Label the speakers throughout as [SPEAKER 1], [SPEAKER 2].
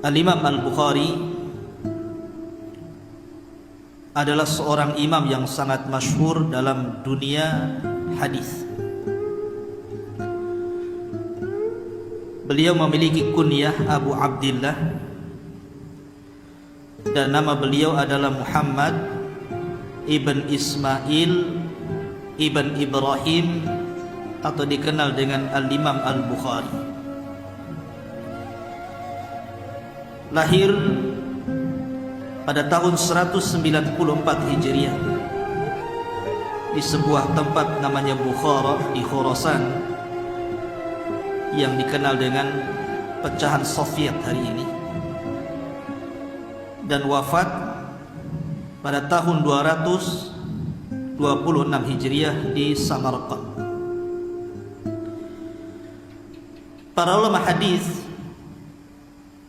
[SPEAKER 1] Al-Imam Al-Bukhari adalah seorang imam yang sangat masyhur dalam dunia hadis. Beliau memiliki kunyah Abu Abdillah dan nama beliau adalah Muhammad ibn Ismail ibn Ibrahim atau dikenal dengan Al-Imam Al-Bukhari. Lahir pada tahun 194 Hijriah di sebuah tempat namanya Bukhara di Khurasan yang dikenal dengan pecahan Soviet hari ini, dan wafat pada tahun 226 Hijriah di Samarkand. Para ulama hadis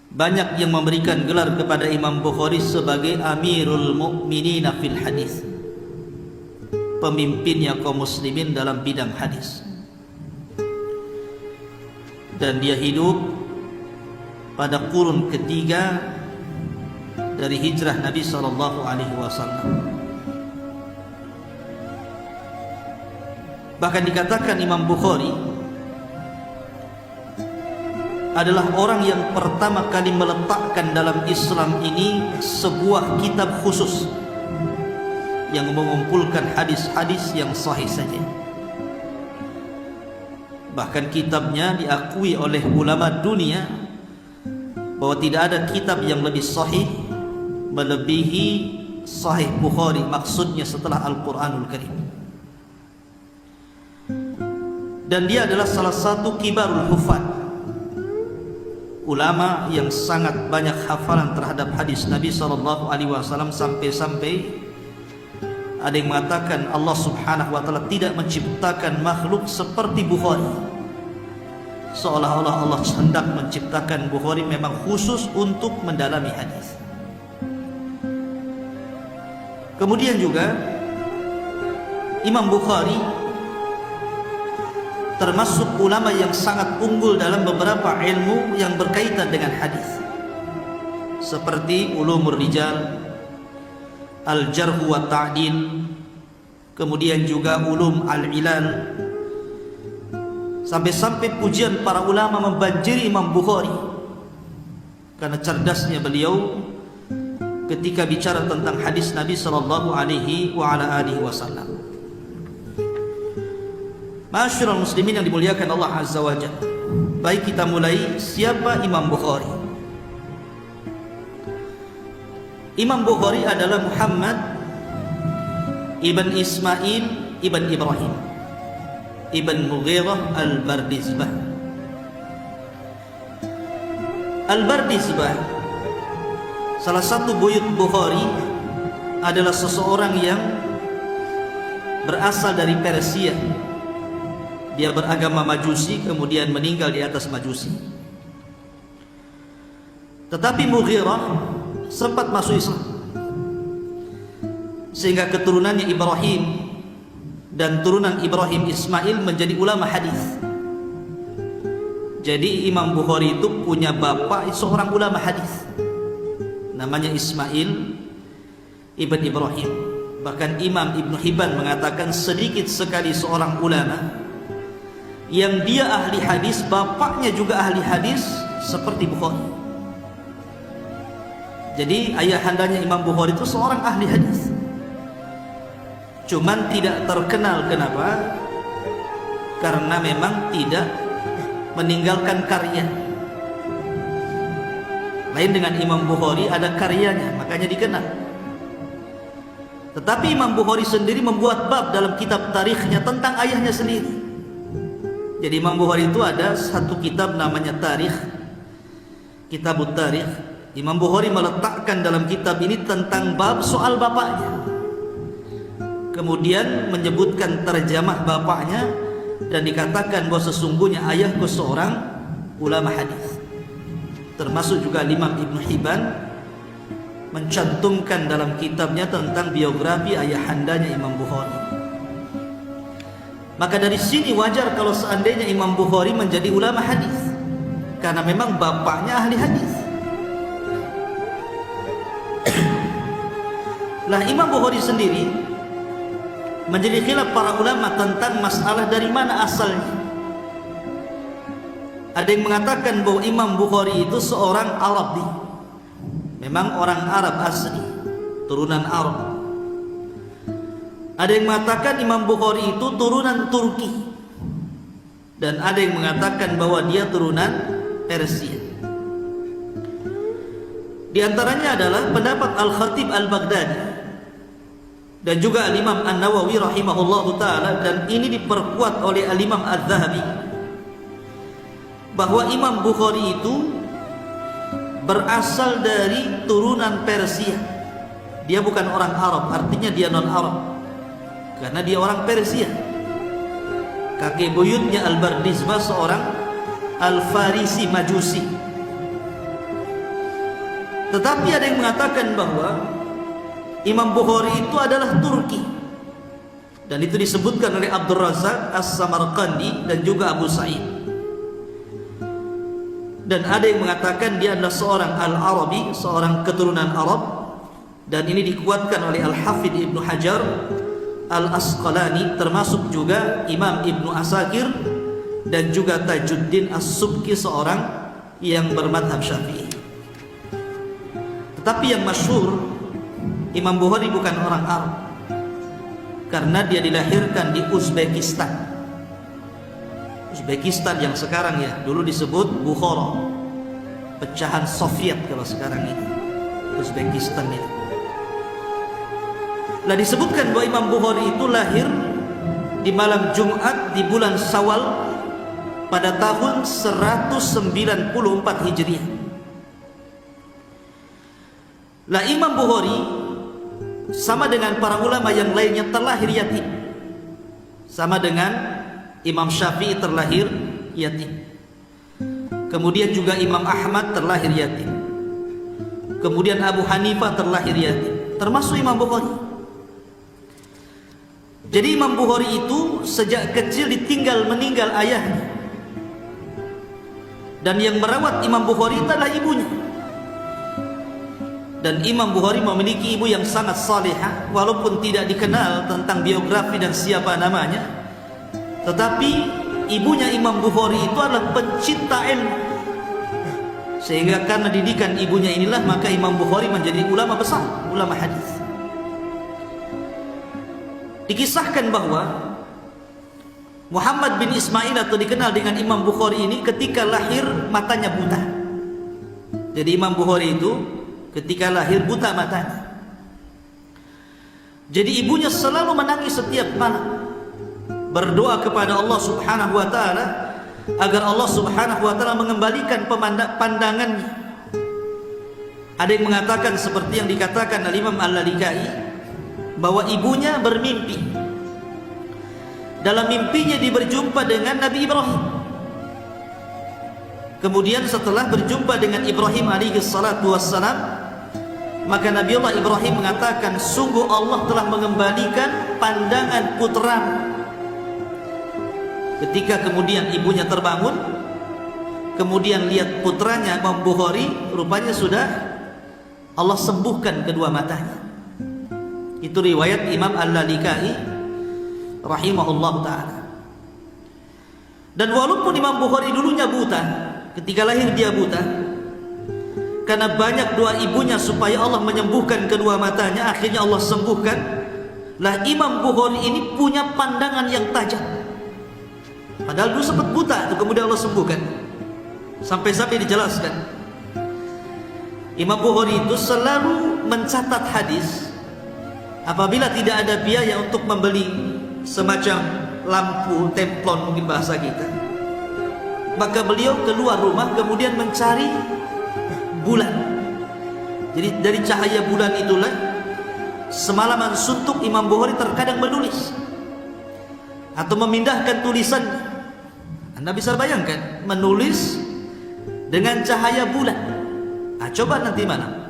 [SPEAKER 1] banyak yang memberikan gelar kepada Imam Bukhari sebagai Amirul Mukminin fil Hadis, pemimpinnya kaum muslimin dalam bidang hadis. Dan dia hidup pada kurun ketiga dari hijrah Nabi SAW. Bahkan dikatakan Imam Bukhari adalah orang yang pertama kali meletakkan dalam Islam ini sebuah kitab khusus yang mengumpulkan hadis-hadis yang sahih saja. Bahkan kitabnya diakui oleh ulama dunia bahwa tidak ada kitab yang lebih sahih melebihi Sahih Bukhari, maksudnya setelah Al-Quranul Karim. Dan dia adalah salah satu kibarul hufad, ulama yang sangat banyak hafalan terhadap hadis Nabi SAW, sampai-sampai ada yang mengatakan Allah Subhanahu wa ta'ala tidak menciptakan makhluk seperti Bukhari, seolah-olah Allah hendak menciptakan Bukhari memang khusus untuk mendalami hadis. Kemudian juga Imam Bukhari termasuk ulama yang sangat unggul dalam beberapa ilmu yang berkaitan dengan hadis, seperti ulumur rijal, al-jarh wa ta'dil, kemudian juga ulum al-ilal. Sampai-sampai pujian para ulama membanjiri Imam Bukhari karena cerdasnya beliau ketika bicara tentang hadis Nabi sallallahu alaihi wasallam. Masyarul muslimin yang dimuliakan Allah Azza wa Jalla. Baik, kita mulai. Siapa Imam Bukhari? Imam Bukhari adalah Muhammad ibn Ismail ibn Ibrahim ibn Mughirah al-Bardizbah. Al-Bardizbah, salah satu buyut Bukhari, adalah seseorang yang berasal dari Persia. Dia beragama Majusi, kemudian meninggal di atas Majusi. Tetapi Mughirah sempat masuk Islam, sehingga keturunannya Ibrahim dan turunan Ibrahim Ismail menjadi ulama hadis. Jadi Imam Bukhari itu punya bapak seorang ulama hadis, namanya Ismail ibn Ibrahim. Bahkan Imam Ibn Hibban mengatakan sedikit sekali seorang ulama yang dia ahli hadis, bapaknya juga ahli hadis seperti Bukhari. Jadi ayahandanya Imam Bukhari itu seorang ahli hadis, cuman tidak terkenal. Kenapa? Karena memang tidak meninggalkan karya. Lain dengan Imam Bukhari, ada karyanya, makanya dikenal. Tetapi Imam Bukhari sendiri membuat bab dalam kitab tarikhnya tentang ayahnya sendiri. Jadi Imam Bukhari itu ada satu kitab namanya Tarikh, Kitabut Tarikh. Imam Bukhari meletakkan dalam kitab ini tentang bab soal bapaknya, kemudian menyebutkan terjemah bapaknya, dan dikatakan bahwa sesungguhnya ayahku seorang ulama hadis. Termasuk juga Imam Ibn Hibban mencantumkan dalam kitabnya tentang biografi ayahandanya Imam Bukhari. Maka dari sini wajar kalau seandainya Imam Bukhari menjadi ulama hadis, karena memang bapaknya ahli hadis. Lah Imam Bukhari sendiri menjadi khilaf para ulama tentang masalah dari mana asalnya. Ada yang mengatakan bahwa Imam Bukhari itu seorang Arabi, memang orang Arab asli, turunan Arab. Ada yang mengatakan Imam Bukhari itu turunan Turki, dan ada yang mengatakan bahwa dia turunan Persia. Di antaranya adalah pendapat Al-Khatib Al-Baghdadi dan juga Al-Imam An-Nawawi rahimahullahu ta'ala, dan ini diperkuat oleh Al-Imam Az-Zahabi, bahwa Imam Bukhari itu berasal dari turunan Persia. Dia bukan orang Arab, artinya dia non-Arab, karena dia orang Persia. Kakek buyutnya Al-Bardizbah seorang Al-Farisi Majusi. Tetapi ada yang mengatakan bahwa Imam Bukhari itu adalah Turki, dan itu disebutkan oleh Abdul Razak As-Samarqandi dan juga Abu Sa'id. Dan ada yang mengatakan dia adalah seorang Al-Arabi, seorang keturunan Arab, dan ini dikuatkan oleh Al-Hafidh Ibnu Hajar Al-Asqalani, termasuk juga Imam Ibnu Asakir dan juga Tajuddin As-Subki, seorang yang bermadhab Syafi'i. Tetapi yang masyhur, Imam Bukhari bukan orang Arab, karena dia dilahirkan di Uzbekistan. Uzbekistan yang sekarang ya, dulu disebut Bukhara, pecahan Soviet kalau sekarang ini Uzbekistan itu. Lah disebutkan bahwa Imam Bukhari itu lahir di malam Jumat di bulan Syawal pada tahun 194 Hijriah. Lah Imam Bukhari sama dengan para ulama yang lainnya terlahir yatim, sama dengan Imam Syafi'i terlahir yatim, kemudian juga Imam Ahmad terlahir yatim, kemudian Abu Hanifah terlahir yatim, termasuk Imam Bukhari. Jadi Imam Bukhari itu sejak kecil ditinggal meninggal ayahnya, dan yang merawat Imam Bukhari adalah ibunya. Dan Imam Bukhari memiliki ibu yang sangat salihah, walaupun tidak dikenal tentang biografi dan siapa namanya, tetapi ibunya Imam Bukhari itu adalah pencinta ilmu, sehingga karena didikan ibunya inilah maka Imam Bukhari menjadi ulama besar, ulama hadis. Dikisahkan bahwa Muhammad bin Ismail atau dikenal dengan Imam Bukhari ini ketika lahir matanya buta. Jadi Imam Bukhari itu ketika lahir buta matanya. Jadi ibunya selalu menangis setiap malam, berdoa kepada Allah Subhanahu wa taala agar Allah Subhanahu wa taala mengembalikan pandangannya. Ada yang mengatakan seperti yang dikatakan oleh Imam Al-Lalikai, bahwa ibunya bermimpi. Dalam mimpinya dia berjumpa dengan Nabi Ibrahim. Kemudian setelah berjumpa dengan Ibrahim alaihi salatu wassalam, maka Nabi Allah Ibrahim mengatakan, sungguh Allah telah mengembalikan pandangan putra. Ketika kemudian ibunya terbangun, kemudian lihat putranya Imam Bukhari, rupanya sudah Allah sembuhkan kedua matanya. Itu riwayat Imam Al-Lalikai rahimahullah ta'ala. Dan walaupun Imam Bukhari dulunya buta, ketika lahir dia buta, karena banyak doa ibunya supaya Allah menyembuhkan kedua matanya, akhirnya Allah sembuhkan. Lah Imam Bukhari ini punya pandangan yang tajam, padahal dulu sempat buta, itu kemudian Allah sembuhkan. Sampai-sampai dijelaskan, Imam Bukhari itu selalu mencatat hadis. Apabila tidak ada biaya untuk membeli semacam lampu templon mungkin bahasa kita, maka beliau keluar rumah kemudian mencari bulan. Jadi dari cahaya bulan itulah semalaman suntuk Imam Bukhari terkadang menulis atau memindahkan tulisan. Anda bisa bayangkan menulis dengan cahaya bulan. Nah, coba nanti malam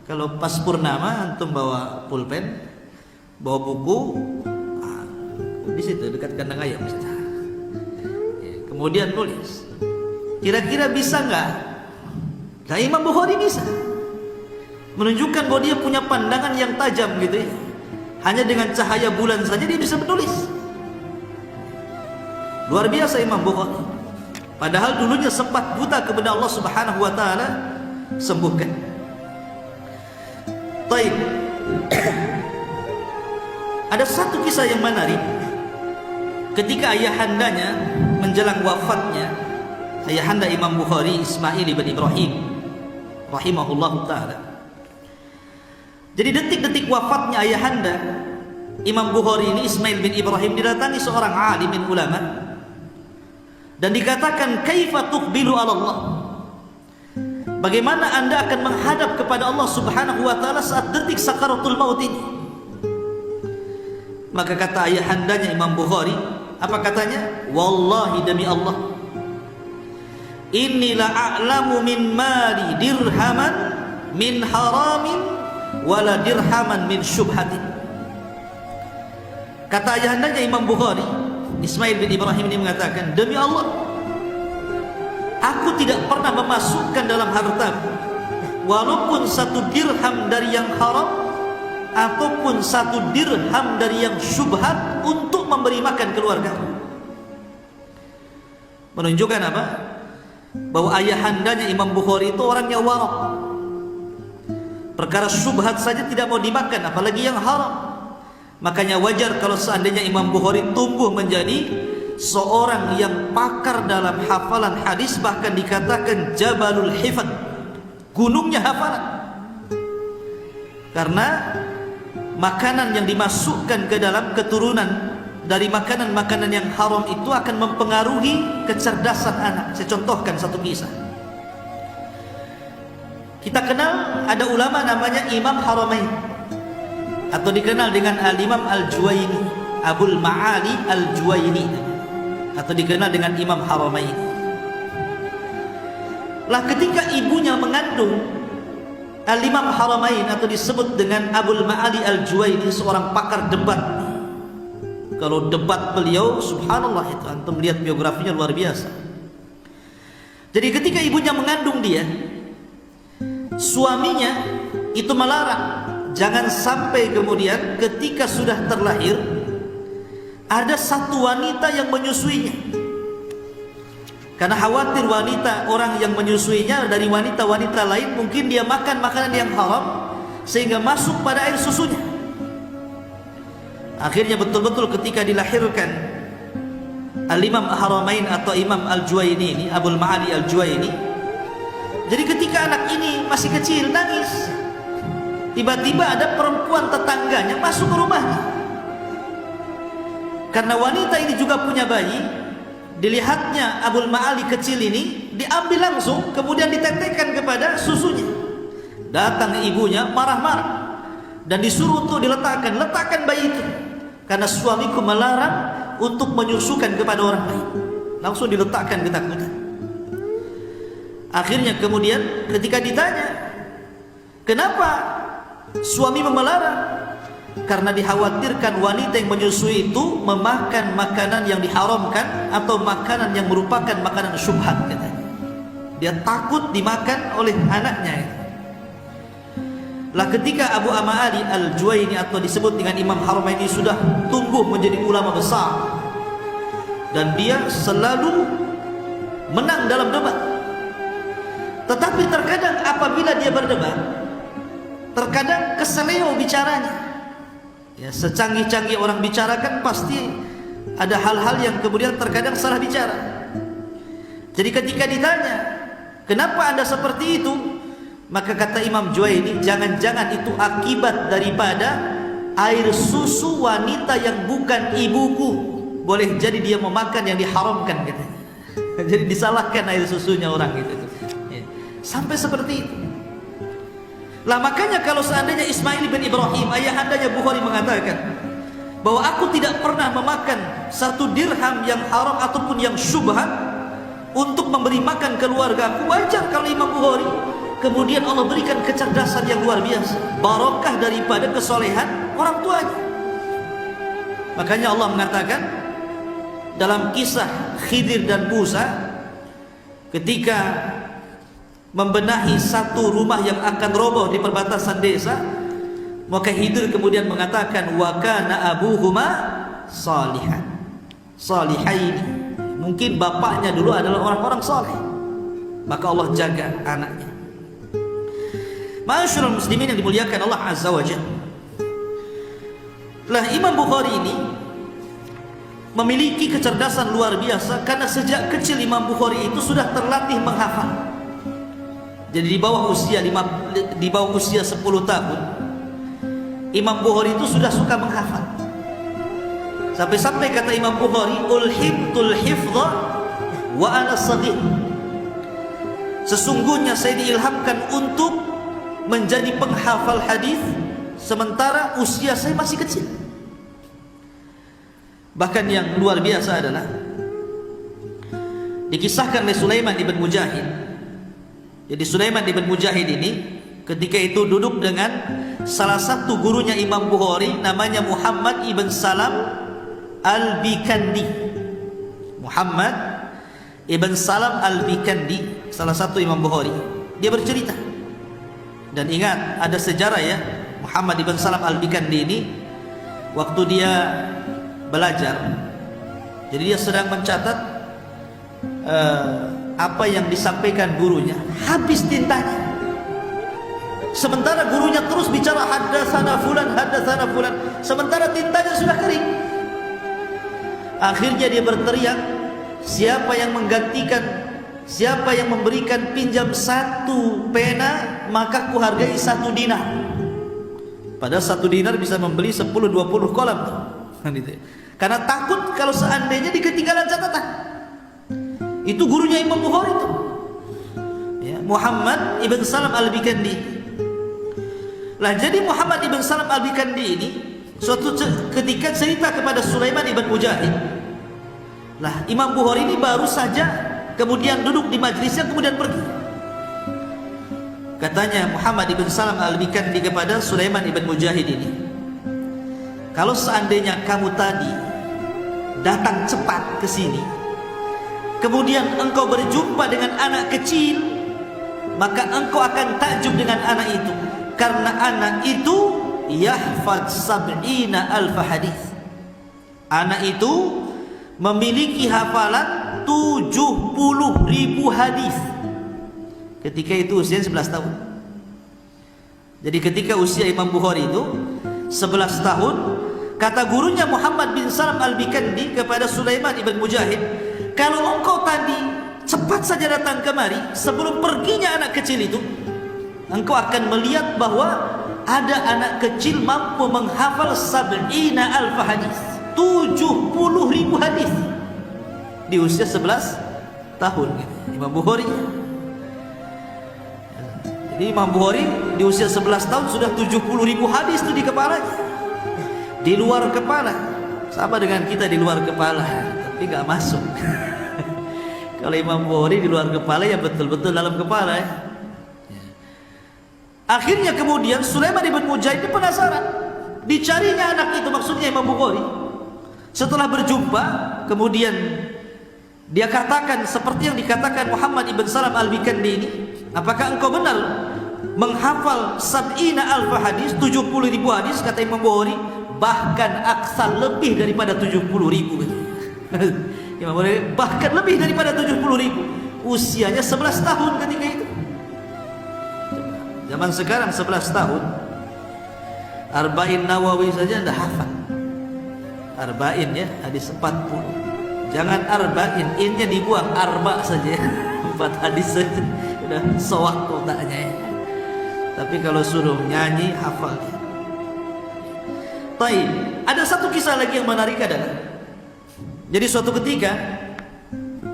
[SPEAKER 1] kalau pas purnama antum bawa pulpen, bawa buku, di situ dekat kandang ayam, kemudian nulis. Kira-kira bisa nggak? Nah, Imam Bukhari bisa. menunjukkan bahwa dia punya pandangan yang tajam gitu ya. Hanya dengan cahaya bulan saja dia bisa menulis. Luar biasa Imam Bukhari. Padahal dulunya sempat buta kepada Allah Subhanahu wa taala, sembuhkan. Baik. Ada satu kisah yang menarik. Ketika ayahandanya menjelang wafatnya, ayahanda Imam Bukhari Ismail ibn Ibrahim rahimahullahu taala. Jadi detik-detik wafatnya ayahanda Imam Bukhari ini, Ismail bin Ibrahim, didatangi seorang alim bin ulama dan dikatakan, kaifa tuqbilu ala Allah? Bagaimana anda akan menghadap kepada Allah Subhanahu wa taala saat detik sakaratul maut ini? Maka kata ayahandanya Imam Bukhari, apa katanya? Wallahi demi Allah, inni la a'lamu min mali dirhaman min haramin wala dirhaman min syubhatin. Kata ayahandanya Imam Bukhari, Ismail bin Ibrahim ini mengatakan, demi Allah, aku tidak pernah memasukkan dalam hartaku walaupun satu dirham dari yang haram ataupun satu dirham dari yang syubhat untuk memberi makan keluargaku. Menunjukkan apa? Bahwa ayahandanya Imam Bukhari itu orangnya warok. Perkara syubhat saja tidak mau dimakan, apalagi yang haram. Makanya wajar kalau seandainya Imam Bukhari tumbuh menjadi seorang yang pakar dalam hafalan hadis, bahkan dikatakan Jabalul Hifad, gunungnya hafalan. Karena makanan yang dimasukkan ke dalam keturunan dari makanan-makanan yang haram itu akan mempengaruhi kecerdasan anak. Saya contohkan satu kisah. Kita kenal ada ulama namanya Imam Haramain, atau dikenal dengan Al-Imam Al-Juwaini, Abul Ma'ali Al-Juwaini, atau dikenal dengan Imam Haramain. Lah ketika ibunya mengandung Al-Imam Haramain, atau disebut dengan Abul Ma'ali Al-Juwaini, seorang pakar debat. Kalau debat beliau, subhanallah, itu antum lihat biografinya luar biasa. Jadi ketika ibunya mengandung dia, suaminya itu melarang jangan sampai kemudian ketika sudah terlahir ada satu wanita yang menyusuinya, karena khawatir wanita orang yang menyusuinya dari wanita-wanita lain mungkin dia makan makanan yang haram sehingga masuk pada air susunya. Akhirnya betul-betul ketika dilahirkan Al-Imam Haramain atau Imam Al-Juwaini ini, Abul Ma'ali Al-Juwaini, jadi ketika anak ini masih kecil nangis, tiba-tiba ada perempuan tetangganya masuk ke rumahnya. Karena wanita ini juga punya bayi, dilihatnya Abul Ma'ali kecil ini, diambil langsung kemudian ditetekkan kepada susunya. Datang ibunya marah-marah dan disuruh untuk letakkan bayi itu, karena suamiku melarang untuk menyusukan kepada orang lain. Langsung diletakkan, ketakutan. Akhirnya kemudian ketika ditanya, kenapa suami melarang? Karena dikhawatirkan wanita yang menyusui itu memakan makanan yang diharamkan atau makanan yang merupakan makanan syubhat, katanya. Dia takut dimakan oleh anaknya. Lah ketika Abu Ma'ali Al-Juwaini atau disebut dengan Imam Haramain ini sudah tumbuh menjadi ulama besar, dan dia selalu menang dalam debat. Tetapi terkadang apabila dia berdebat, terkadang keseleo bicaranya. Ya, secanggih-canggih orang bicara kan pasti ada hal-hal yang kemudian terkadang salah bicara. Jadi ketika ditanya, kenapa anda seperti itu? Maka kata Imam Juwaini, jangan-jangan itu akibat daripada air susu wanita yang bukan ibuku. Boleh jadi dia memakan yang diharamkan, katanya. Jadi disalahkan air susunya orang itu. Sampai seperti itu. Lah makanya kalau seandainya Ismail bin Ibrahim, ayahandanya Bukhari, mengatakan bahwa aku tidak pernah memakan satu dirham yang haram ataupun yang syubhat untuk memberi makan keluarga aku, wajar kalau Imam Bukhari kemudian Allah berikan kecerdasan yang luar biasa, barokah daripada kesolehan orang tuanya. Makanya Allah mengatakan dalam kisah Khidir dan Musa, ketika membenahi satu rumah yang akan roboh di perbatasan desa. Maka Khidir kemudian mengatakan, wa kana abuhuma salihan, salihaini. Mungkin bapaknya dulu adalah orang-orang saleh, maka Allah jaga anaknya. Ma'asyiral muslimin yang dimuliakan Allah Azza wa Jalla. Lah Imam Bukhari ini memiliki kecerdasan luar biasa, karena sejak kecil Imam Bukhari itu sudah terlatih menghafal. Jadi di bawah usia 10 tahun Imam Bukhari itu sudah suka menghafal. Sampai-sampai kata Imam Bukhari, ulhibtul hifdha wa ana shaghir. Sesungguhnya saya diilhamkan untuk menjadi penghafal hadis sementara usia saya masih kecil. Bahkan yang luar biasa adalah dikisahkan oleh Sulaiman ibn Mujahid. Jadi Sulaiman ibn Mujahid ini ketika itu duduk dengan salah satu gurunya Imam Bukhari, namanya Muhammad ibn Salam Al-Bikandi. Muhammad ibn Salam Al-Bikandi, salah satu Imam Bukhari. Dia bercerita, dan ingat ada sejarah ya, Muhammad ibn Salam Al-Bikandi ini waktu dia belajar, jadi dia sedang mencatat apa yang disampaikan gurunya, habis tintanya. Sementara gurunya terus bicara haddatsana fulan, sementara tintanya sudah kering. Akhirnya dia berteriak, siapa yang menggantikan, siapa yang memberikan pinjam 1 pena, maka kuhargai 1 dinar. Padahal 1 dinar bisa membeli 10-20 kolam. Karena takut kalau seandainya ketinggalan catatan. Itu gurunya Imam Bukhari itu ya, Muhammad ibn Salam Al-Bikandi. Lah jadi Muhammad ibn Salam Al-Bikandi ini suatu ketika cerita kepada Sulaiman ibn Mujahid. Lah Imam Bukhari ini baru saja kemudian duduk di majlisnya kemudian pergi. Katanya Muhammad ibn Salam Al-Bikandi kepada Sulaiman ibn Mujahid ini, kalau seandainya kamu tadi datang cepat ke sini, kemudian engkau berjumpa dengan anak kecil, maka engkau akan takjub dengan anak itu, karena anak itu yahfad 70.000 hadis. Anak itu memiliki hafalan 70.000 hadis. Ketika itu usia 11 tahun. Jadi ketika usia Imam Bukhari itu 11 tahun, kata gurunya Muhammad bin Salam Al-Bikandi kepada Sulaiman ibn Mujahid, kalau engkau tadi cepat saja datang kemari sebelum perginya anak kecil itu, engkau akan melihat bahwa ada anak kecil mampu menghafal 70.000 hadis, 70.000 hadis di usia 11 tahun gitu. Imam Bukhari. Jadi Imam Bukhari di usia 11 tahun sudah 70.000 hadis itu di kepalanya, di luar kepala. Sama dengan kita di luar kepala, tapi gak masuk. Kalau Imam Bukhari di luar kepala ya betul-betul dalam kepala ya. Akhirnya kemudian Sulaiman ibn Mujahid penasaran, dicarinya anak itu, maksudnya Imam Bukhari. Setelah berjumpa, kemudian dia katakan seperti yang dikatakan Muhammad ibn Salam Al-Bikandi ini, apakah engkau benar menghafal 70.000 hadis, 70.000 hadis? Kata Imam Bukhari, bahkan aksal, lebih daripada 70.000. Imam Bukhari bahkan lebih daripada 70.000. Usianya 11 tahun ketika itu. Zaman sekarang 11 tahun Arba'in Nawawi saja dah hafal. Arba'in ya, hadis 40. Jangan arba'in, innya dibuang, arba saja. 4 hadis saja udah sewak kotaknya ya. Tapi kalau suruh nyanyi hafal dia. Baik, ada satu kisah lagi yang menarik adalah, jadi suatu ketika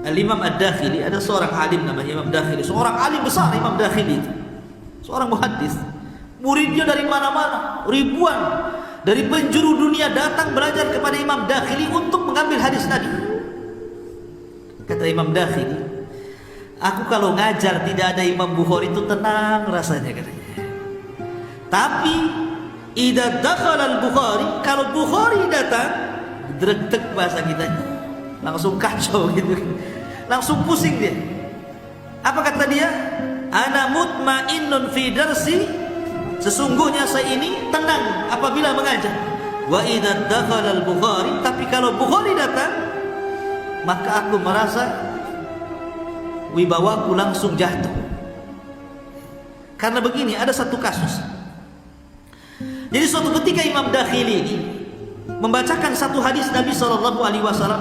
[SPEAKER 1] Al-Imam Ad-Dakhili, ada seorang alim namanya Imam Dakhili, seorang alim besar Imam Dakhili itu, seorang muhaddis. Muridnya dari mana-mana, ribuan dari penjuru dunia datang belajar kepada Imam Dakhili untuk mengambil hadis Nabi. Kata Imam Dakhili, aku kalau ngajar tidak ada Imam Bukhari itu tenang rasanya katanya. Tapi idza dakhala al-Bukhari, kalau Bukhari datang, dreg-deg bahasa kita, langsung kacau gitu, langsung pusing dia. Apa kata dia? ana mutmainnun fi darsi, sesungguhnya saya ini tenang apabila mengajar. Wa idza dakhala al-Bukhari, tapi kalau Bukhari datang, maka aku merasa wibawaku langsung jatuh. Karena begini, ada satu kasus. Jadi suatu ketika Imam Dakhili ini membacakan satu hadis Nabi SAW,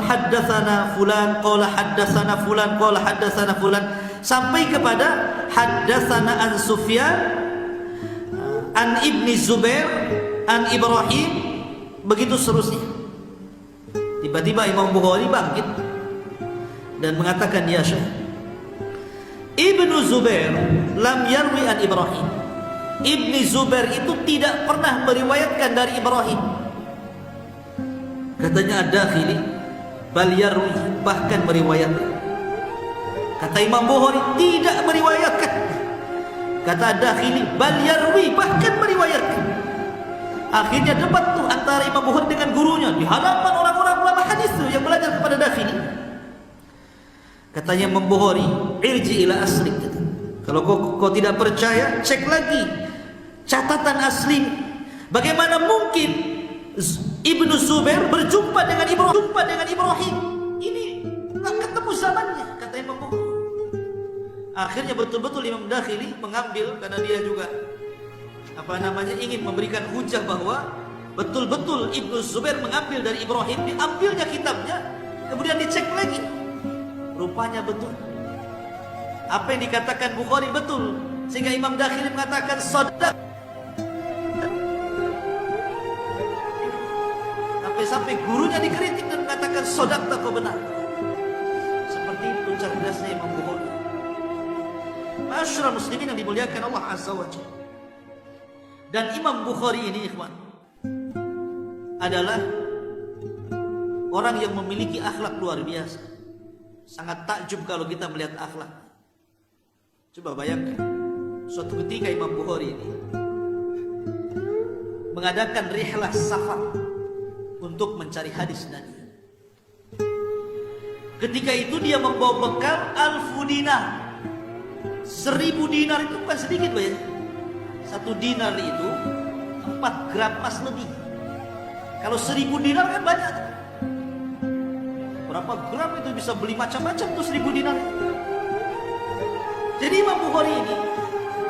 [SPEAKER 1] haddatsana fulan qala haddatsana fulan qala haddatsana fulan, sampai kepada haddatsana an Sufyan an Ibni Zubair an Ibrahim, begitu seterusnya. Tiba-tiba Imam Bukhari bangkit dan mengatakan, ya Syekh, Ibnu Zubair lam yarwi an Ibrahim. Ibni Zubair itu tidak pernah meriwayatkan dari Ibrahim. Katanya Ad-Dakhili, bal yarwi, bahkan meriwayatkan. Kata Imam Bukhari, tidak meriwayatkan. Kata Ad-Dakhili, bal yarwi, bahkan meriwayatkan. Akhirnya debat tuh antara Imam Bukhari dengan gurunya di hadapan orang-orang ulama hadis tuh yang belajar kepada Dakhili. Katanya Imam Bukhari, irji ila aslik. Kalau kau tidak percaya, cek lagi catatan asli. Bagaimana mungkin Ibnu Zubair berjumpa dengan Ibrahim? Ini tak ketemu zamannya, kata Imam Bukhari. Akhirnya betul-betul Imam Dakhili mengambil, karena dia juga ingin memberikan hujah bahwa betul-betul Ibnu Zubair mengambil dari Ibrahim. Diambilnya kitabnya, kemudian dicek lagi, rupanya betul. Apa yang dikatakan Bukhari betul, sehingga Imam Dakhili mengatakan shadaq. Sampai gurunya dikritik dan mengatakan shadaq, tak kau benar. Seperti itu cerdasnya Imam Bukhari. Masyarakat muslimin yang dimuliakan Allah Azza wa Jalla. Dan Imam Bukhari ini, ikhwan, adalah orang yang memiliki akhlak luar biasa. Sangat takjub kalau kita melihat akhlak. Coba bayangkan, suatu ketika Imam Bukhari ini mengadakan rihlah safar untuk mencari hadis Nabi. Ketika itu dia membawa bekal 1000 dinar. 1000 dinar itu bukan sedikit, Pak ya. 1 dinar itu 4 gram emas lebih. Kalau 1000 dinar kan banyak. Berapa gram itu bisa beli macam-macam tuh 1000 dinar. Jadi Imam Bukhari ini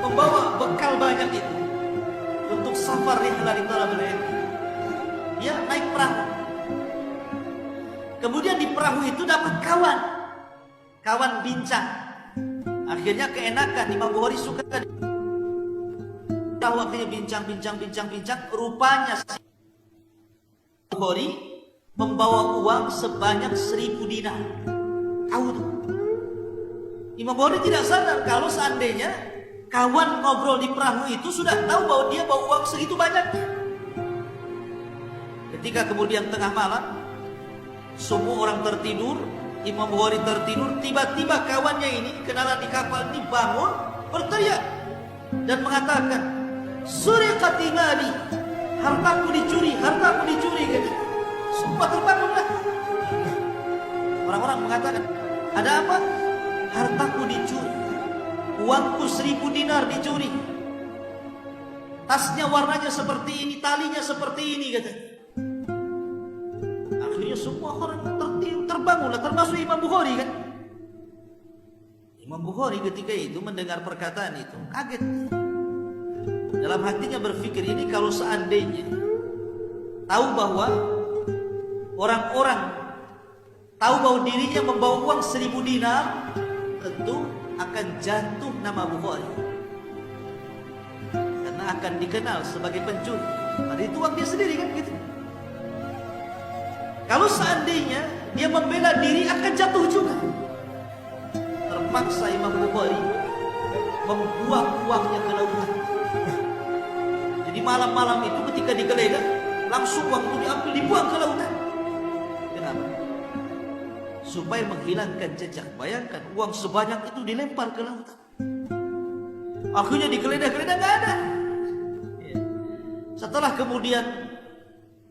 [SPEAKER 1] membawa bekal banyak itu untuk safar rihlah di talabul ilm. Dia naik perahu. Kemudian di perahu itu dapat kawan bincang. Akhirnya keenakan, Imam Bukhari suka. Tahu akhirnya bincang. Rupanya Bukhari membawa uang sebanyak 1000 dinar. Tahu tuh. Imam Bukhari tidak sadar kalau seandainya kawan ngobrol di perahu itu sudah tahu bahwa dia bawa uang segitu banyaknya. Ketika kemudian tengah malam, semua orang tertidur, Imam Bukhari tertidur, tiba-tiba kawannya ini, kenalan di kapal ini, bangun, berteriak dan mengatakan, suriqati mali, hartaku dicuri, gitu. Semua terbangunlah. Orang-orang mengatakan, ada apa? Hartaku dicuri, uangku 1000 dinar dicuri, tasnya warnanya seperti ini, talinya seperti ini, katanya. Akhirnya semua orang terbangunlah, termasuk Imam Bukhari kan. Imam Bukhari ketika itu mendengar perkataan itu kaget. Dalam hatinya berpikir, ini kalau seandainya tahu bahwa orang-orang tahu bahwa dirinya membawa uang 1000 dinar, tentu akan jatuh nama Bukhari, karena akan dikenal sebagai pencuri. Padahal itu uang dia sendiri kan gitu. Kalau seandainya dia membela diri, akan jatuh juga. Terpaksa Imam Bukhari membuang uangnya ke lautan. Jadi malam-malam itu ketika digeledah, langsung uang itu dibuang ke lautan. Kenapa? Supaya menghilangkan jejak. Bayangkan, uang sebanyak itu dilempar ke lautan. Akhirnya digeledah-geledah, nggak ada. Setelah kemudian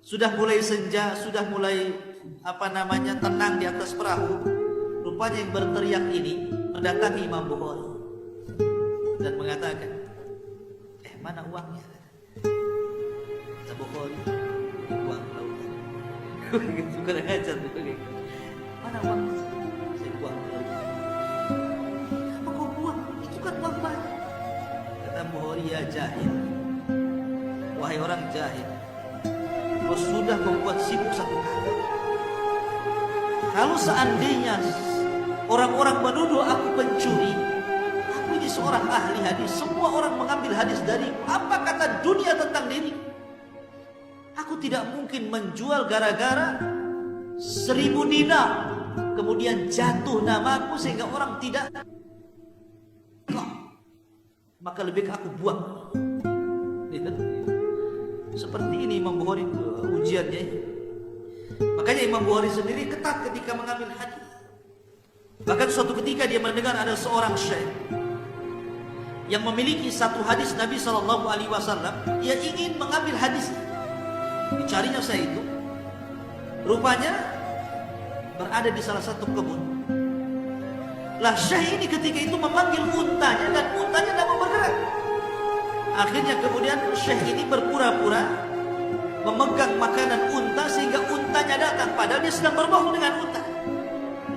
[SPEAKER 1] sudah mulai senja, sudah mulai tenang di atas perahu, rupanya yang berteriak ini mendatangi Imam Bukhari. dan mengatakan, mana uangnya? Kata Bukhari, uang lautan. Kurang ajar. Mana uangnya? Saya buang ke lautan. Apa kau buang? Itu kan uang banyak. Kata Bukhari, ya jahil. Wahai orang jahil, kau sudah membuat sibuk satu kali. Kalau seandainya orang-orang menuduh aku pencuri, aku ini seorang ahli hadis, semua orang mengambil hadis dariku, apa kata dunia tentang diri? Aku tidak mungkin menjual gara-gara 1000 dinar, kemudian jatuh namaku sehingga orang tidak, maka lebih aku buang. Seperti ini Imam Bukhari ujiannya. Makanya Imam Bukhari sendiri ketat ketika mengambil hadis. Bahkan suatu ketika dia mendengar ada seorang syekh yang memiliki satu hadis Nabi SAW, dia ingin mengambil hadis. Dicarinya saya itu, rupanya berada di salah satu kebun. Lah syekh ini ketika itu memanggil untanya dan untanya tidak mau bergerak. Akhirnya kemudian syekh ini berpura-pura memegang makanan unta sehingga untanya datang, padahal dia sedang berbohong dengan unta.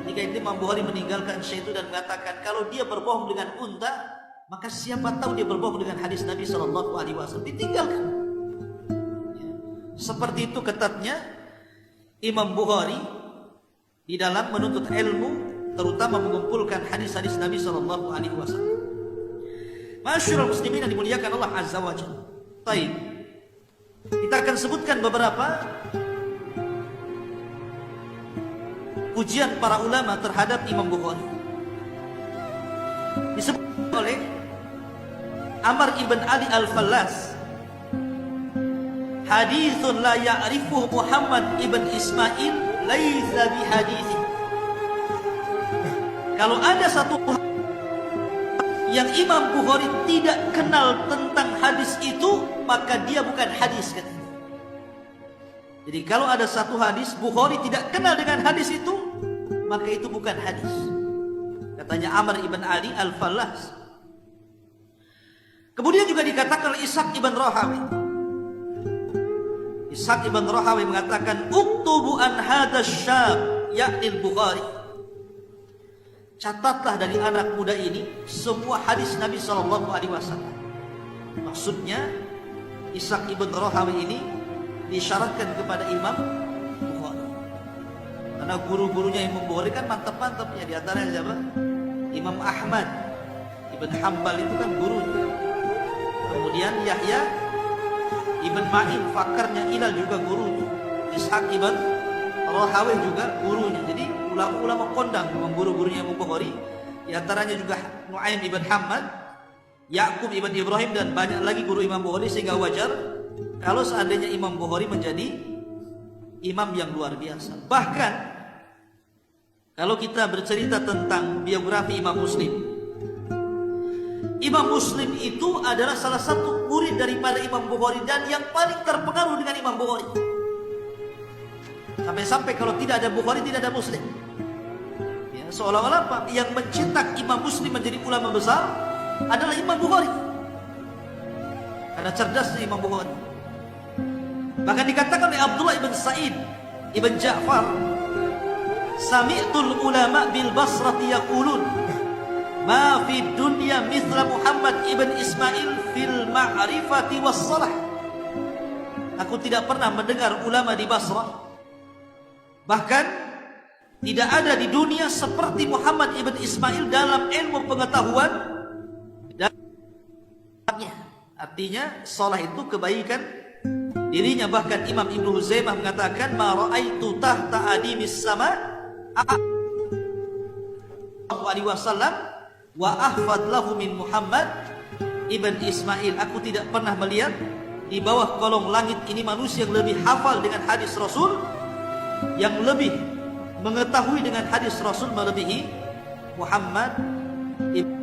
[SPEAKER 1] Ketika itu Imam Bukhari meninggalkan syekh itu dan mengatakan, kalau dia berbohong dengan unta, maka siapa tahu dia berbohong dengan hadis Nabi SAW. Ditinggalkan. Seperti itu ketatnya Imam Bukhari di dalam menuntut ilmu, terutama mengumpulkan hadis-hadis Nabi SAW. Masyarul muslimin yang dimuliakan Allah Azza wa Jalla. Baik, kita akan sebutkan beberapa pujian para ulama terhadap Imam Bukhari. Disebut oleh Amr ibn Ali al-Fallas, hadithun la ya'rifuhu Muhammad ibn Ismail laisa bihadithin. Kalau ada satu yang Imam Bukhari tidak kenal tentang hadis itu, maka dia bukan hadis, katanya. Jadi kalau ada satu hadis Bukhari tidak kenal dengan hadis itu, maka itu bukan hadis, katanya Amr ibn Ali al-Fallas. Kemudian juga dikatakan oleh Ishaq ibn Rahawi. Ishaq ibn Rahawi mengatakan, uktubu an hadha syab yakni al-Bukhari. Catatlah dari anak muda ini semua hadis Nabi SAW. Maksudnya Ishaq ibn Rahawi ini disyaratkan kepada Imam Bukhari, karena guru-gurunya Imam Bukhari kan mantap-mantapnya. Di antaranya siapa? Imam Ahmad ibn Hanbal itu kan gurunya. Kemudian Yahya ibn Ma'in, fakarnya Ilal, juga gurunya. Ishaq ibn Rahawi juga gurunya. Jadi ulama-ulama kondang guru-gurunya Imam Bukhari. Di antaranya juga Nu'aim ibn Hamad, Ya'qub ibn Ibrahim, dan banyak lagi guru Imam Bukhari. Sehingga wajar kalau seandainya Imam Bukhari menjadi imam yang luar biasa. Bahkan kalau kita bercerita tentang biografi Imam Muslim, Imam Muslim itu adalah salah satu murid daripada Imam Bukhari dan yang paling terpengaruh dengan Imam Bukhari. Sampai-sampai kalau tidak ada Bukhari, tidak ada Muslim. Ya, seolah-olah apa? Yang mencetak Imam Muslim menjadi ulama besar adalah Imam Bukhari, karena cerdasnya Imam Bukhari. Bahkan dikatakan oleh Abdullah ibn Sa'id ibn Ja'far, sami'tul ulama bil Basrati yaqulun ma fi dunya mithla Muhammad ibn Ismail fil ma'rifati was salah. Aku tidak pernah mendengar ulama di Basrah, bahkan tidak ada di dunia seperti Muhammad ibn Ismail dalam ilmu pengetahuan. Artinya salah itu kebaikan dirinya. Bahkan Imam Ibnu Huzaimah mengatakan, ma ra'aitu tahta adimis sama alaihi wasallam wa ahfad lahu min Muhammad ibn Ismail. Aku tidak pernah melihat di bawah kolong langit ini manusia yang lebih hafal dengan hadis Rasul, yang lebih mengetahui dengan hadis Rasul melebihi Muhammad ibn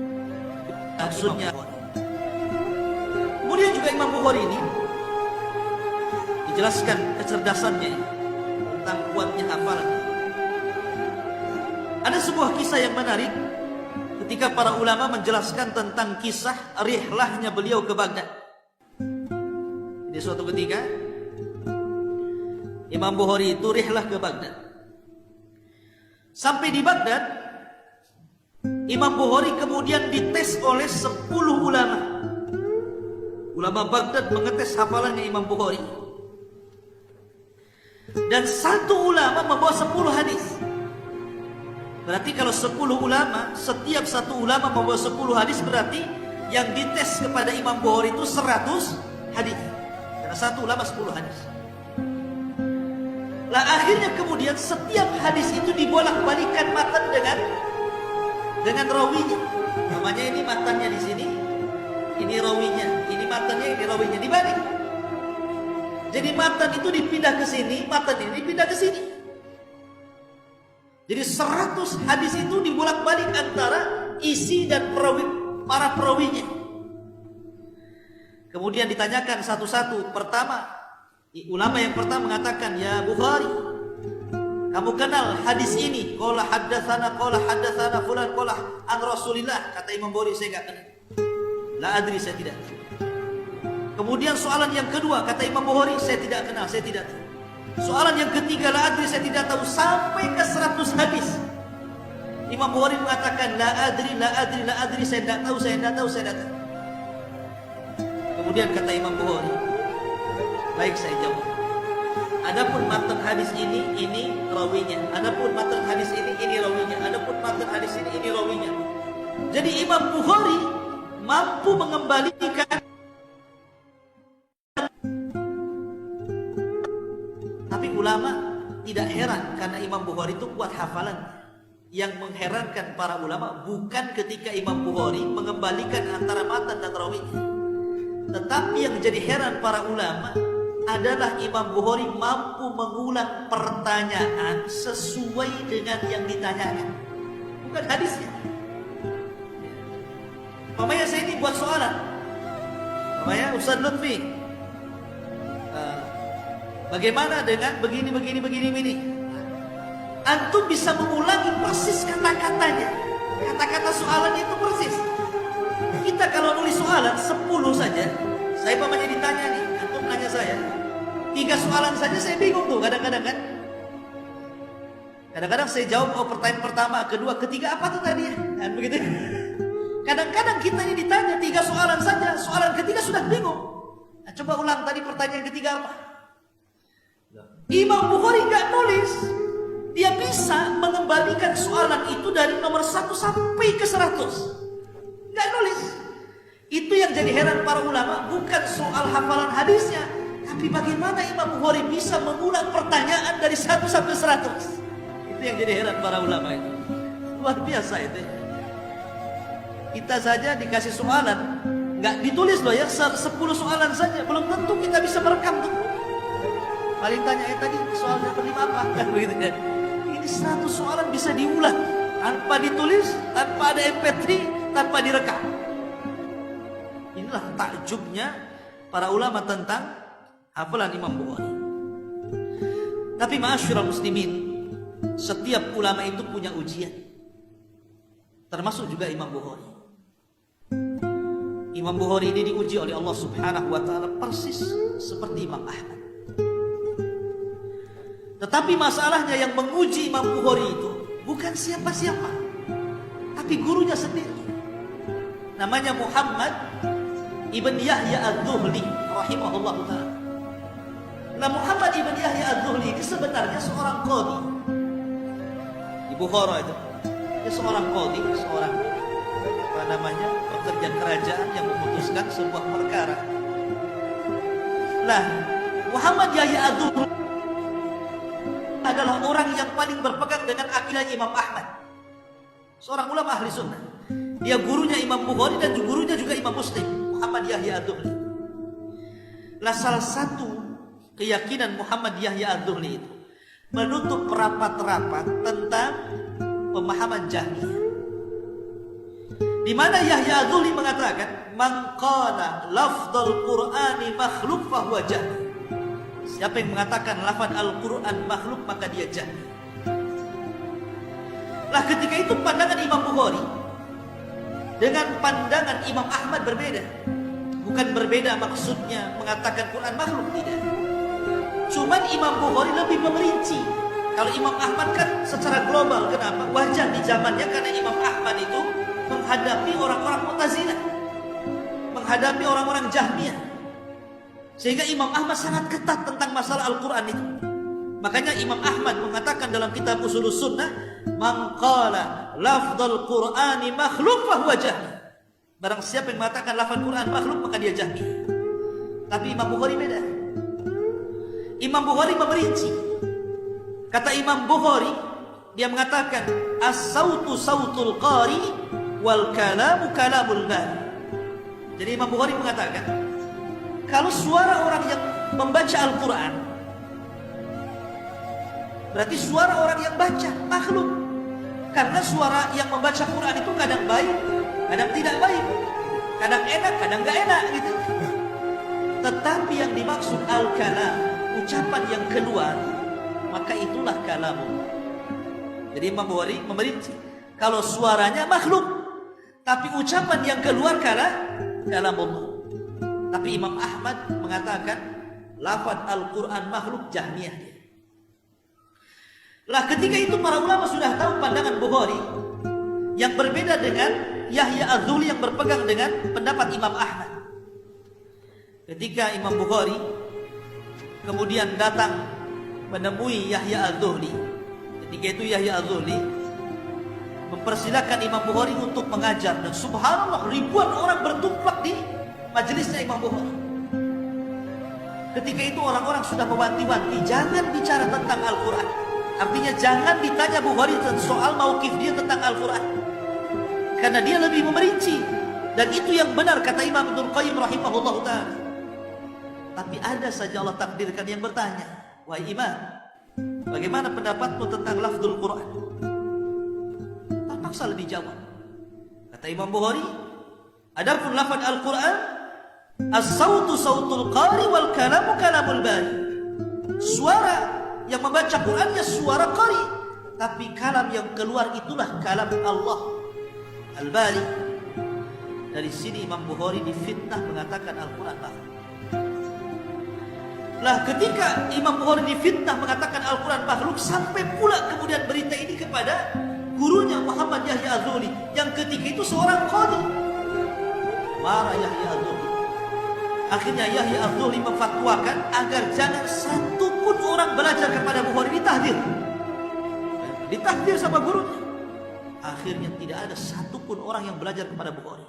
[SPEAKER 1] Maksudnya. Kemudian juga Imam Bukhari ini dijelaskan kecerdasannya tentang kuatnya hafalan. Ada sebuah kisah yang menarik ketika para ulama menjelaskan tentang kisah rihlahnya beliau ke Baghdad. Di suatu ketika Imam Bukhari itu rihlah ke Baghdad. Sampai di Baghdad, Imam Bukhari kemudian dites oleh 10 ulama. Ulama Baghdad mengetes hafalannya Imam Bukhari. Dan satu ulama membawa 10 hadis. Berarti kalau 10 ulama, setiap satu ulama membawa 10 hadis, berarti yang dites kepada Imam Bukhari itu 100 hadis. Karena satu ulama 10 hadis. Lah akhirnya kemudian setiap hadis itu dibolak-balikan matan dengan rawinya. Namanya ini matannya di sini, ini rawinya, ini matannya, ini rawinya, dibalik. Jadi matan itu dipindah ke sini, matan ini dipindah ke sini. Jadi 100 hadis itu dibolak-balik antara isi dan para perawinya. Kemudian ditanyakan satu-satu. Pertama, ulama yang pertama mengatakan, "Ya Bukhari, kamu kenal hadis ini? Qala haddatsana fulan qala an Rasulillah." Kata Imam Bukhari, "Saya enggak kenal." La adri, saya tidak. Kemudian soalan yang kedua, kata Imam Bukhari, "Saya tidak kenal, saya tidak tahu." Soalan yang ketiga, la adri, saya tidak tahu, sampai ke 100 hadis. Imam Bukhari mengatakan, la adri, saya tidak tahu, saya tidak tahu, saya tidak tahu. Kemudian kata Imam Bukhari, "Baik, saya jawab. Adapun matan hadis ini rawinya. Adapun matan hadis ini rawinya. Adapun matan hadis ini rawinya." Jadi Imam Bukhari mampu mengembalikan. Tapi ulama tidak heran karena Imam Bukhari itu kuat hafalan. Yang mengherankan para ulama bukan ketika Imam Bukhari mengembalikan antara matan dan rawinya, tetapi yang jadi heran para ulama adalah Imam Bukhari mampu mengulang pertanyaan sesuai dengan yang ditanyakan, bukan hadisnya. Mamanya saya ini buat soalan, mamanya Ustaz Lutfi, bagaimana dengan begini. Antum bisa mengulangi persis kata-katanya, kata-kata soalannya itu persis. Kita kalau nulis soalan 10 saja, saya mamanya ditanya nih, antum nanya saya 3 soalan saja saya bingung tuh kadang-kadang kan. Kadang-kadang saya jawab, oh pertanyaan pertama, kedua, ketiga apa tuh tadi ya? Kan begitu. Kadang-kadang kita ini ditanya 3 soalan saja, soalan ketiga sudah bingung. Nah, coba ulang tadi pertanyaan ketiga apa? Imam Bukhari nggak nulis, dia bisa mengembalikan soalan itu dari nomor 1 sampai ke 100. Nggak nulis. Itu yang jadi heran para ulama, bukan soal hafalan hadisnya, tapi bagaimana Imam Bukhari bisa mengulang pertanyaan dari 1 sampai 100. Itu yang jadi heran para ulama itu. Luar biasa itu. Kita saja dikasih soalan, nggak ditulis loh ya, 10 soalan saja, belum tentu kita bisa merekam tuh. Paling tanya tadi soal yang kelima apa? Kan begitu kan. Ini 100 soalan bisa diulang tanpa ditulis, tanpa ada MP3, tanpa direkam. Inilah takjubnya para ulama tentang hafalan Imam Bukhari. Tapi ma'asyiral muslimin, setiap ulama itu punya ujian. Termasuk juga Imam Bukhari. Imam Bukhari ini diuji oleh Allah Subhanahu wa taala persis seperti Imam Ahmad. Tetapi masalahnya yang menguji Imam Bukhari itu bukan siapa-siapa, tapi gurunya sendiri. Namanya Muhammad ibn Yahya Az-Zuhli rahimahullah ta'ala. Nah, Muhammad ibn Yahya Az-Zuhli ini sebenarnya seorang qadhi di Bukhara itu. Dia seorang qadhi, seorang pekerja kerajaan yang memutuskan sebuah perkara. Nah, Muhammad Yahya Az-Zuhli adalah orang yang paling berpegang dengan akidah Imam Ahmad, seorang ulama ahli sunnah. Dia gurunya Imam Bukhari dan gurunya juga Imam Muslim, Muhammad Yahya Az-Zuhli. Nah, salah satu keyakinan Muhammad Yahya Az-Zuhli itu menutup rapat-rapat tentang pemahaman Jahmiyah, di mana Yahya Az-Zuhli mengatakan, "Man qala lafdzul Qur'ani makhluk fahuwa Jahmi." Siapa yang mengatakan lafaz Al-Quran makhluk, maka dia Jahmi. Lah ketika itu pandangan Imam Bukhari, Dengan pandangan Imam Ahmad berbeda. Bukan berbeda maksudnya mengatakan Quran makhluk, tidak. Cuman Imam Bukhari lebih memerinci. Kalau Imam Ahmad kan secara global, kenapa? Wajar di zamannya karena Imam Ahmad itu menghadapi orang-orang Mu'tazilah, menghadapi orang-orang Jahmiyah. Sehingga Imam Ahmad sangat ketat tentang masalah Al-Quran itu. Makanya Imam Ahmad mengatakan dalam kitab Ushulus Sunnah, "Man qala lafdzul Qur'ani makhluk fahuwa jahmi." Barang siapa yang mengatakan lafaz Quran makhluk, maka dia Jahmi. Tapi Imam Bukhari beda. Imam Bukhari memerinci. Kata Imam Bukhari, dia mengatakan as-sautu sautul qari wal kalamu kalamul bari. Jadi Imam Bukhari mengatakan, kalau suara orang yang membaca Al-Quran, berarti suara orang yang baca makhluk. Karena suara yang membaca Quran itu kadang baik, kadang tidak baik, kadang enak, kadang gak enak gitu. Tetapi yang dimaksud al-kalam, ucapan yang keluar, maka itulah kalamu. Jadi Imam Bukhari memerinci, kalau suaranya makhluk, tapi ucapan yang keluar kalamullah. Tapi Imam Ahmad mengatakan lafaz Al-Quran makhluk, Jahmiyah. Lah ketika itu para ulama sudah tahu pandangan Bukhari yang berbeda dengan Yahya Az-Zuhli yang berpegang dengan pendapat Imam Ahmad. Ketika Imam Bukhari kemudian datang menemui Yahya Az-Zuhli, ketika itu Yahya Az-Zuhli mempersilakan Imam Bukhari untuk mengajar, dan subhanallah ribuan orang bertumplak di majelisnya Imam Bukhari. Ketika itu orang-orang sudah mewanti-wanti, jangan bicara tentang Al-Quran. Artinya jangan ditanya Bukhari soal mauqif dia tentang Al-Quran, karena dia lebih memerinci. Dan itu yang benar kata Imam Ibnu Qayyim rahimahullah ta'ala. Tapi ada saja Allah takdirkan yang bertanya, wahai Imam, bagaimana pendapatmu tentang lafzul Quran? Terpaksa dijawab. Kata Imam Bukhari, adapun lafaz Al-Quran, as-sautu sautul qari wal kalamu kalamul bari. Suara yang membaca Qurannya suara qari, tapi kalam yang keluar itulah kalam Allah Al-Bari. Dari sini Imam Bukhari difitnah mengatakan Al-Quran makhluk. Lah ketika Imam Bukhari difitnah mengatakan Al-Quran makhluk, sampai pula kemudian berita ini kepada gurunya Muhammad Yahya Az-Zuhli, yang ketika itu seorang qadhi. Marah Yahya Az-Zuhli. Akhirnya Yahya Az-Zuhli memfatwakan agar jangan satupun orang belajar kepada Bukhari, ditahdir sama gurunya. Akhirnya tidak ada satupun orang yang belajar kepada Bukhari.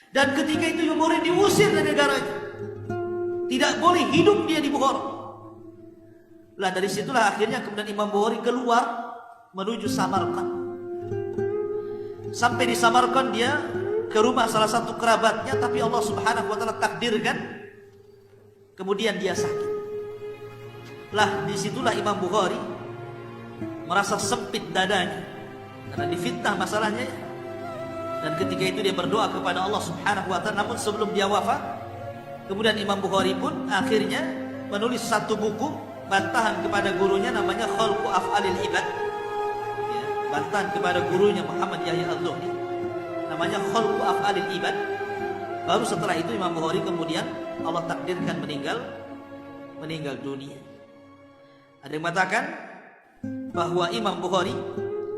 [SPEAKER 1] Dan ketika itu Imam Bukhari diusir dari negaranya, tidak boleh hidup dia di Bukhari. Lah dari situlah akhirnya kemudian Imam Bukhari keluar menuju Samarkand. Sampai di Samarkand dia ke rumah salah satu kerabatnya, tapi Allah Subhanahu wa taala takdirkan kemudian dia sakit. Lah disitulah Imam Bukhari merasa sempit dadanya karena difitnah masalahnya. Dan ketika itu dia berdoa kepada Allah Subhanahu wa taala. Namun sebelum dia wafat, kemudian Imam Bukhari pun akhirnya menulis satu buku bantahan kepada gurunya, namanya Khalqu Af'alil Ibad. Ya, bantahan kepada gurunya Muhammad Yahya Az-Zuhli, namanya Khalqu Af'alil Ibad. Baru setelah itu Imam Bukhari kemudian Allah takdirkan meninggal dunia. Ada yang mengatakan bahwa Imam Bukhari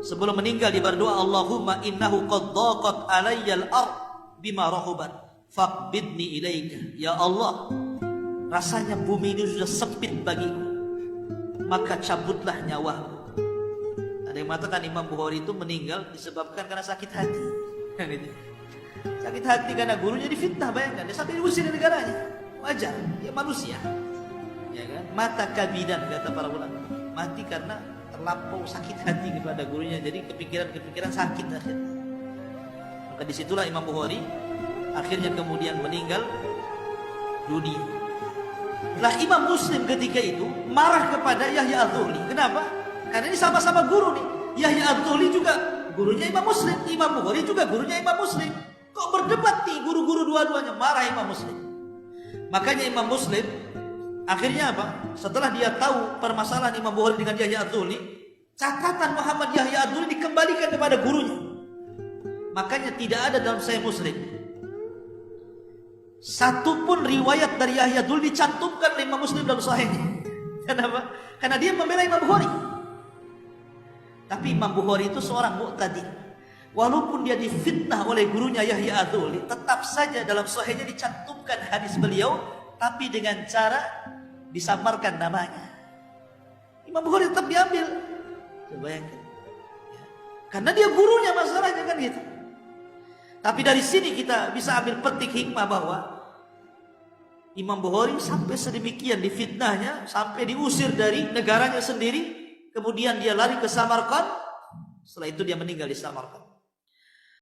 [SPEAKER 1] sebelum meninggal dia berdoa, Allahumma innahu qad dhaqat alayya al-ard bima rahubat faqbidni ilaika. Ya Allah, rasanya bumi ini sudah sempit bagiku, maka cabutlah nyawaku. Ada yang mengatakan Imam Bukhari itu meninggal disebabkan karena sakit hati. Sakit hati karena gurunya difitnah, bayangkan dia sampai diusir dari negaranya. Wajar, dia manusia, ya kan? Mata kabidan kata para ulama, mati karena terlampau sakit hati kepada gurunya, jadi kepikiran sakit akhirnya. Maka disitulah Imam Bukhari akhirnya kemudian meninggal dunia. Lah Imam Muslim ketika itu marah kepada Yahya Az-Zuhli. Kenapa? Karena ini sama-sama guru nih. Yahya Az-Zuhli juga gurunya Imam Muslim, Imam Bukhari juga gurunya Imam Muslim. Kok berdebat nih guru-guru dua-duanya? Marah Imam Muslim. Makanya Imam Muslim akhirnya apa? Setelah dia tahu permasalahan Imam Bukhari dengan Yahya Az-Zuhli, catatan Muhammad Yahya Az-Zuhli dikembalikan kepada gurunya. Makanya tidak ada dalam Sahih Muslim satupun riwayat dari Yahya dulu dicantumkan oleh Imam Muslim dalam Sahihnya. Kenapa? Karena dia membela Imam Bukhari. Tapi Imam Bukhari itu seorang mu'tadi. Walaupun dia difitnah oleh gurunya Yahya Adzuli, tetap saja dalam Sahihnya dicantumkan hadis beliau, tapi dengan cara disamarkan namanya. Imam Bukhari tetap diambil. Coba bayangkan. Karena dia gurunya, masalahnya kan gitu. Tapi dari sini kita bisa ambil petik hikmah bahwa Imam Bukhari sampai sedemikian difitnahnya, sampai diusir dari negaranya sendiri, kemudian dia lari ke Samarkand, setelah itu dia meninggal di Samarkand.